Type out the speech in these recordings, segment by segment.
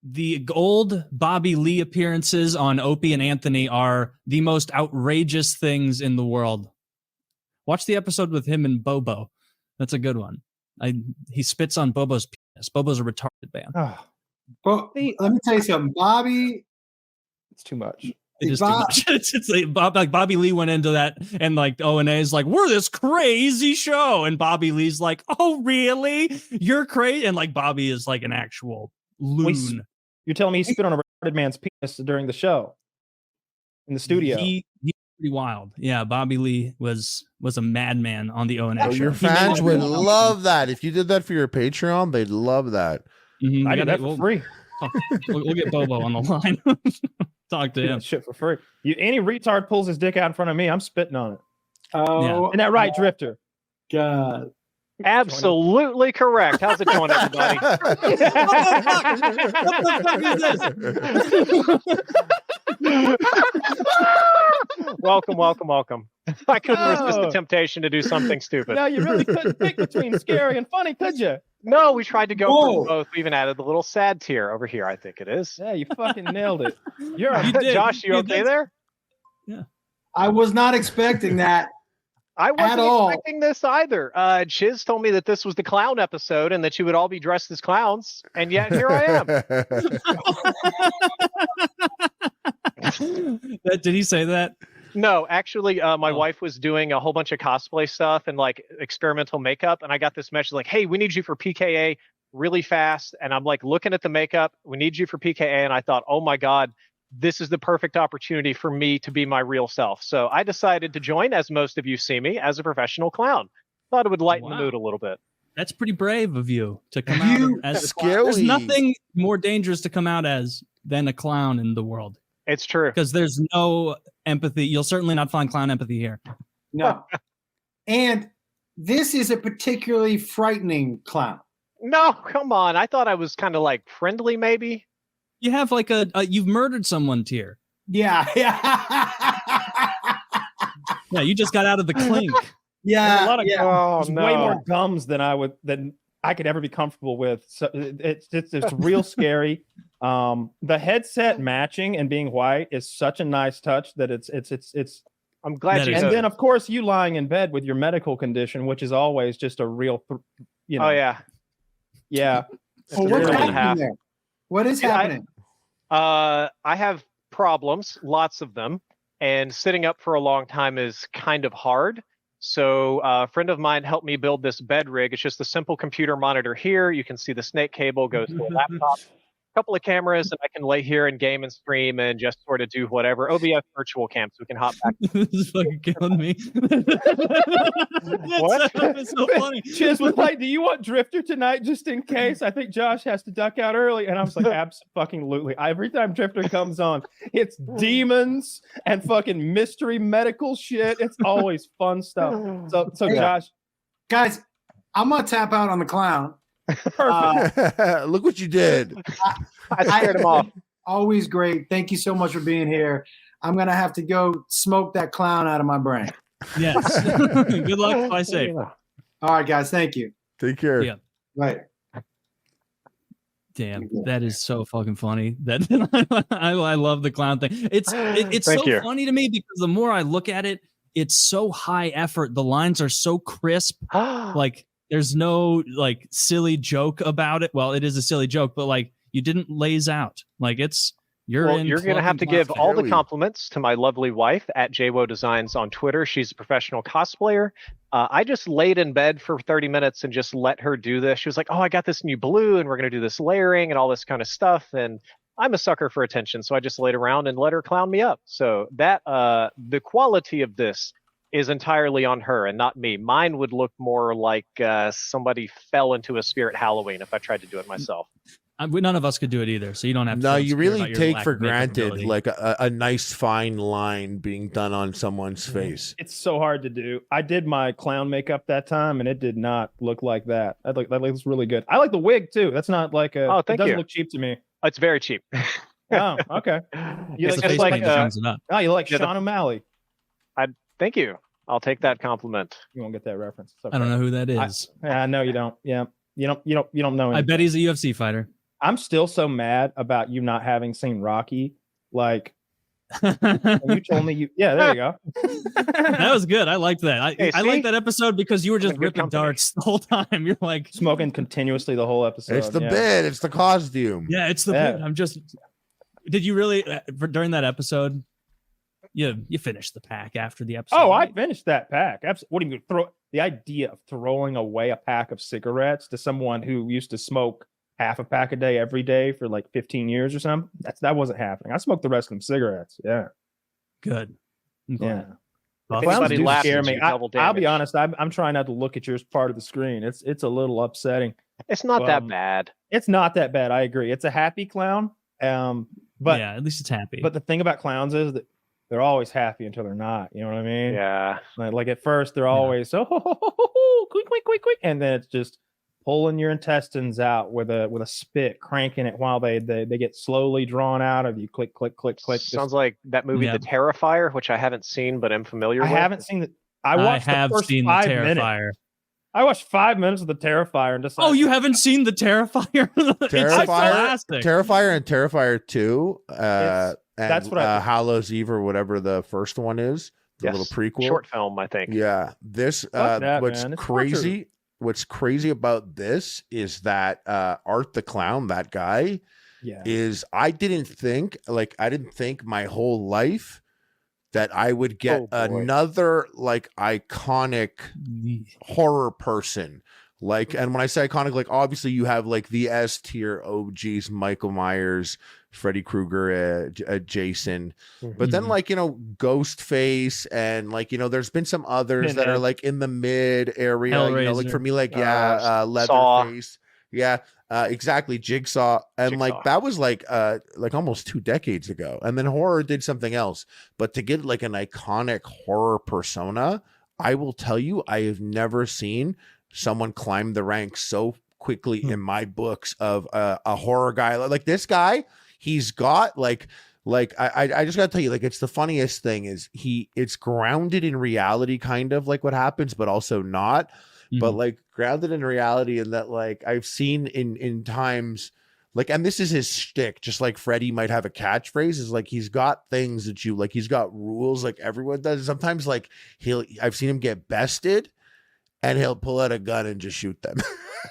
the old Bobby Lee appearances on Opie and Anthony are the most outrageous things in the world. Watch the episode with him and Bobo. That's a good one. He spits on Bobo's penis. Bobo's a retarded man. Oh. But let me tell you something, Bobby. It's too much. It is too much. It's like Bobby Lee went into that, and like O&A is like, we're this crazy show, and Bobby Lee's like, oh really? You're crazy, and like Bobby is like an actual loon. You're telling me he spit on a retarded man's penis during the show in the studio? He's pretty wild. Yeah, Bobby Lee was a madman on the O&A show. Your fans would love that. If you did that for your Patreon, they'd love that. Mm-hmm. I did that for free. We'll get Bobo on the line. Talk to him. Shit for free. Any retard pulls his dick out in front of me, I'm spitting on it. Oh, yeah. Isn't that right, Drifter? God. Absolutely correct. How's it going, everybody? What the fuck is this? Welcome. I couldn't resist the temptation to do something stupid. No, you really couldn't pick between scary and funny, could you? No, we tried to go for both. We even added the little sad tear over here, I think it is. Yeah, you fucking nailed it. You did. Josh, you okay there? Yeah. I was not expecting that. I wasn't expecting this either. Chiz told me that this was the clown episode and that you would all be dressed as clowns, and yet here I am. Did he say that? No, actually, my wife was doing a whole bunch of cosplay stuff and like experimental makeup, and I got this message like, "Hey, we need you for PKA really fast." And I'm like looking at the makeup, "We need you for PKA," and I thought, "Oh my God, this is the perfect opportunity for me to be my real self." So I decided to join, as most of you see me, as a professional clown. Thought it would lighten the mood a little bit. That's pretty brave of you to come out as scary. There's nothing more dangerous to come out as than a clown in the world. It's true. Because there's no empathy. You'll certainly not find clown empathy here. No. And this is a particularly frightening clown. No, come on. I thought I was kind of like friendly, maybe. You have like you've murdered someone tier. Yeah. Yeah, you just got out of the clink. Yeah. A lot of no. way more gums than I could ever be comfortable with. So it's real scary. The headset matching and being white is such a nice touch that it's I'm glad you. And then of course you lying in bed with your medical condition, which is always just a real, Oh yeah. Well, what's happening there? What is happening? I have problems, lots of them, and sitting up for a long time is kind of hard. So a friend of mine helped me build this bed rig. It's just a simple computer monitor here. You can see the snake cable goes to a laptop, a couple of cameras, and I can lay here and game and stream and just sort of do whatever. OBS virtual cam, so we can hop back. This is fucking killing me. What? It's so funny. Chiz was like, "Do you want Drifter tonight, just in case? I think Josh has to duck out early." And I was like, "Absolutely!" Every time Drifter comes on, it's demons and fucking mystery medical shit. It's always fun stuff. So hey, Josh, guys, I'm gonna tap out on the clown. Look what you did. I scared him off. Always great. Thank you so much for being here. I'm gonna have to go smoke that clown out of my brain. Yes. Good luck. Fly safe. All right, guys. Thank you. Take care. Yeah. Later. Damn, that is so fucking funny. That I love the clown thing. It's so funny to me because the more I look at it, it's so high effort. The lines are so crisp. Like there's no like silly joke about it. Well, it is a silly joke, but like you didn't laze out. Like you're going to have to give all the compliments to my lovely wife at JWO Designs on Twitter. She's a professional cosplayer. I just laid in bed for 30 minutes and just let her do this. She was like, "Oh, I got this new blue and we're going to do this layering and all this kind of stuff." And I'm a sucker for attention. So I just laid around and let her clown me up. So that the quality of this is entirely on her and not me. Mine would look more like somebody fell into a spirit Halloween if I tried to do it myself. None of us could do it either, so you don't have to. No, you really take for granted like a nice fine line being done on someone's face. It's so hard to do. I did my clown makeup that time, and it did not look like that. That looks really good. I like the wig too. That's not like a. Oh, thank you. It doesn't look cheap to me. It's very cheap. Oh, okay. You like Sean O'Malley. Thank you. I'll take that compliment. You won't get that reference. Okay. I don't know who that is. No, you don't. Yeah, you don't know him. I bet he's a UFC fighter. I'm still so mad about you not having seen Rocky. Like, you told me yeah, there you go. That was good. I liked that. I liked that episode because you were just ripping darts the whole time. You're like smoking continuously the whole episode. It's the bit. It's the costume. Yeah, it's the bit. I'm just. Did you really during that episode? You finished the pack after the episode. Oh, right? I finished that pack. What do you mean? The idea of throwing away a pack of cigarettes to someone who used to smoke half a pack a day every day for like 15 years or something, that wasn't happening. I smoked the rest of them cigarettes. Yeah. Good. Yeah. Clowns do scare me. I'll be honest. I'm trying not to look at your part of the screen. It's a little upsetting. It's not that bad. It's not that bad. I agree. It's a happy clown. But yeah, at least it's happy. But the thing about clowns is that they're always happy until they're not. You know what I mean? Yeah. Like at first they're always quick, and then it's just pulling your intestines out with a spit, cranking it while they get slowly drawn out of you. Click. Sounds like that movie, The Terrifier, which I haven't seen but am familiar with. I haven't seen it. I have seen The Terrifier. I watched 5 minutes of The Terrifier and decided. Oh, you haven't seen The Terrifier? Terrifier and Terrifier 2. That's what Hallows Eve or whatever the first one is. The little prequel. Short film, I think. Yeah. This what's crazy about this is that Art the Clown, that guy, is I didn't think my whole life that I would get another like iconic horror person. Like, and when I say iconic, like obviously you have like the S tier OGs, Michael Myers, Freddy Krueger, Jason, but then like, Ghostface, and like, there's been some others that are like in the mid area, Hellraiser. Like for me, like, Leatherface. Yeah, exactly. Jigsaw. And like, that was like almost 2 decades ago. And then horror did something else, but to get like an iconic horror persona, I will tell you, I have never seen someone climb the ranks so quickly in my books of a horror guy. Like this guy, he's got like I just gotta tell you, like, it's the funniest thing is it's grounded in reality, kind of like what happens, but also not. But like grounded in reality, and that like I've seen in times like, and this is his shtick, just like Freddy might have a catchphrase, is like he's got things that you like, he's got rules like everyone does. Sometimes like I've seen him get bested and he'll pull out a gun and just shoot them.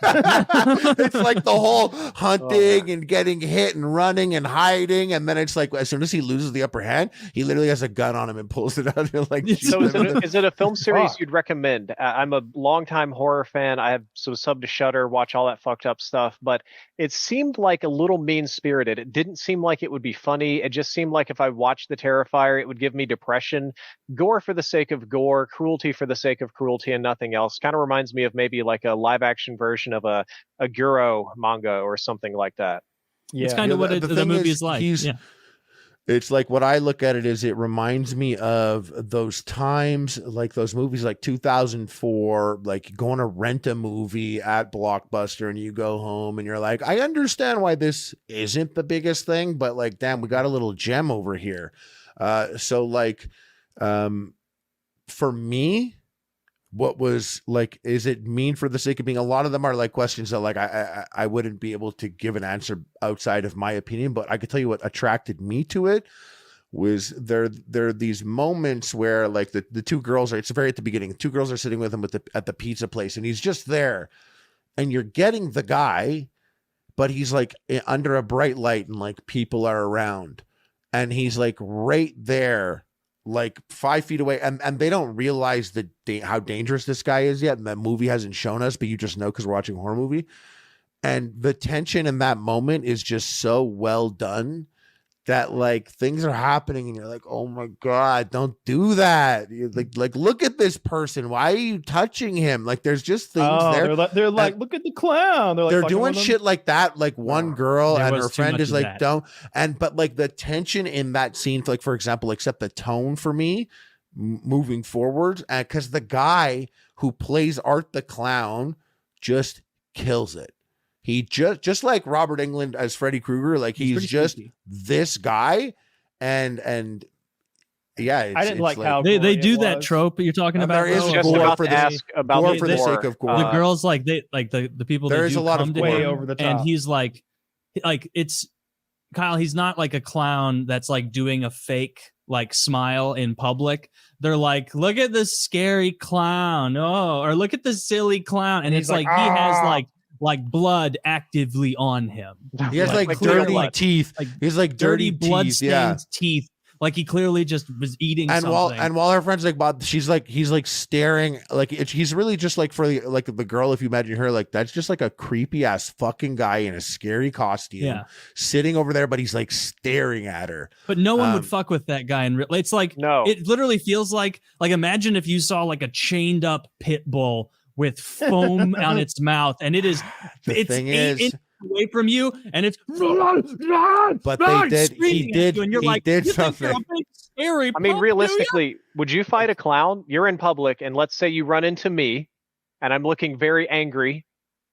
It's like the whole hunting and getting hit and running and hiding, and then it's like as soon as he loses the upper hand, he literally has a gun on him and pulls it out. Like, so is it a film series you'd recommend? I'm a longtime horror fan. I have sub to Shudder, watch all that fucked up stuff, but it seemed like a little mean spirited. It didn't seem like it would be funny. It just seemed like if I watched The Terrifier, it would give me depression. Gore for the sake of gore, cruelty for the sake of cruelty, and nothing else. Kind of reminds me of maybe like a live action version of a Guro manga or something like that. Yeah, it's kind of what the movie is like. It's like, what I look at it is, it reminds me of those times, like those movies like 2004, like going to rent a movie at Blockbuster and you go home and you're like, I understand why this isn't the biggest thing, but like, damn, we got a little gem over here. So like, for me, what was like, is it mean for the sake of being? A lot of them are like questions that like I wouldn't be able to give an answer outside of my opinion, but I could tell you what attracted me to it was there are these moments where like the two girls are, it's very at the beginning, 2 girls are sitting with him at the pizza place, and he's just there, and you're getting the guy, but he's like under a bright light and like people are around, and he's like right there, like 5 feet away, and they don't realize how dangerous this guy is yet, and that movie hasn't shown us, but you just know because we're watching a horror movie, and the tension in that moment is just so well done that like things are happening and you're like, oh my god, don't do that. You're like look at this person, why are you touching him? Like there's just things there. They're like look at the clown. They're doing shit like that. Like one girl and her friend is like, don't. But like the tension in that scene, like for example, like set the tone for me moving forward, because the guy who plays Art the Clown just kills it. He just like Robert Englund as Freddy Krueger, like he's just creepy. This guy, and yeah, I didn't like how they do that trope that you're talking about. There is just about to ask about gore for the sake of gore. The girls like the people. There is a lot of way over the top, and he's like like it's Kyle, he's not like a clown that's like doing a fake like smile in public. They're like, look at this scary clown. Oh, or look at this silly clown. And it's like he has like blood actively on him. He has like dirty teeth. Like he's like dirty blood-stained teeth. Like he clearly just was eating and something. While her friend's like, Bob, he's like staring, like he's really just like for the girl. If you imagine her, like that's just like a creepy ass fucking guy in a scary costume, sitting over there, but he's like staring at her. But no one would fuck with that guy. And it's like, no, it literally feels like imagine if you saw like a chained up pit bull with foam on its mouth, and it's 8 inches away from you, and it's but he did something scary. I mean, realistically, would you fight a clown? You're in public, and let's say you run into me and I'm looking very angry.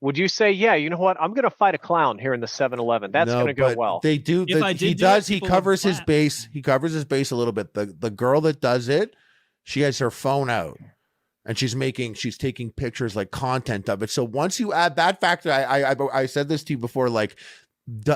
Would you say, yeah, you know what, I'm gonna fight a clown here in the 7-Eleven? That's gonna go well. They do. He covers his base. He covers his base a little bit. The girl that does it, she has her phone out and she's taking pictures, like content of it. So once you add that factor, I said this to you before, like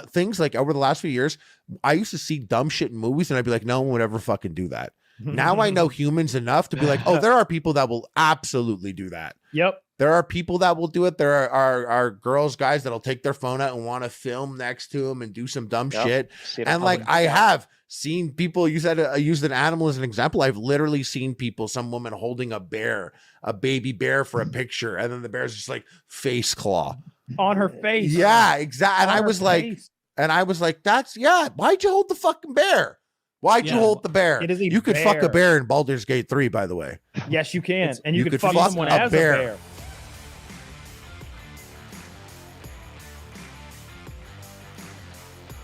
things like over the last few years, I used to see dumb shit in movies and I'd be like, no one would ever fucking do that. Now I know humans enough to be like, oh, there are people that will absolutely do that. Yep. There are people that will do it. There are girls, guys that'll take their phone out and want to film next to them and do some dumb shit. And like I have seen people use an animal as an example. I've literally seen some woman holding a baby bear for a picture, and then the bear's just like face claw on her face. Yeah, exactly. And I was like, that's why'd you hold the fucking bear? Why'd you hold the bear? It is you could fuck a bear in Baldur's Gate 3, by the way. Yes, you can. And you could fuck someone as a bear.